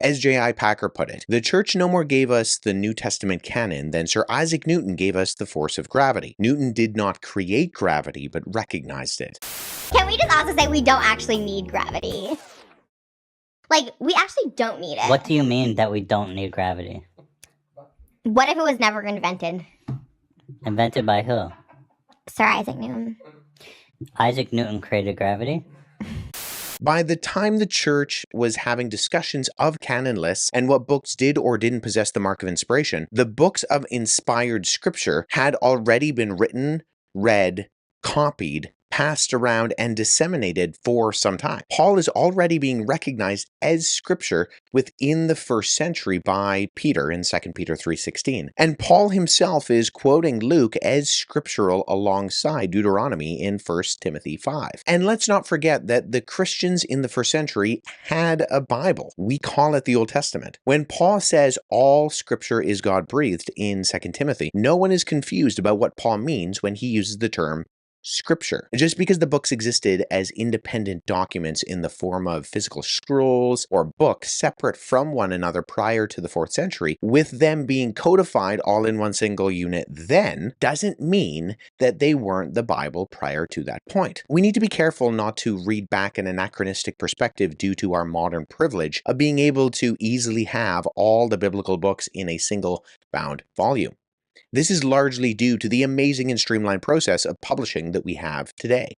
As J.I. Packer put it, the Church no more gave us the New Testament canon than Sir Isaac Newton gave us the force of gravity. Newton did not create gravity, but recognized it. Can we just also say we don't actually need gravity? Like, we actually don't need it. What do you mean that we don't need gravity? What if it was never invented? Invented by who? Sir Isaac Newton. Isaac Newton created gravity? By the time the Church was having discussions of canon lists and what books did or didn't possess the mark of inspiration, the books of inspired scripture had already been written, read, copied, passed around, and disseminated for some time. Paul is already being recognized as scripture within the first century by Peter in 2 Peter 3:16. And Paul himself is quoting Luke as scriptural alongside Deuteronomy in 1 Timothy 5. And let's not forget that the Christians in the first century had a Bible. We call it the Old Testament. When Paul says all scripture is God-breathed in 2 Timothy, no one is confused about what Paul means when he uses the term scripture. Just because the books existed as independent documents in the form of physical scrolls or books separate from one another prior to the 4th century, with them being codified all in one single unit then, doesn't mean that they weren't the Bible prior to that point. We need to be careful not to read back an anachronistic perspective due to our modern privilege of being able to easily have all the biblical books in a single bound volume. This is largely due to the amazing and streamlined process of publishing that we have today.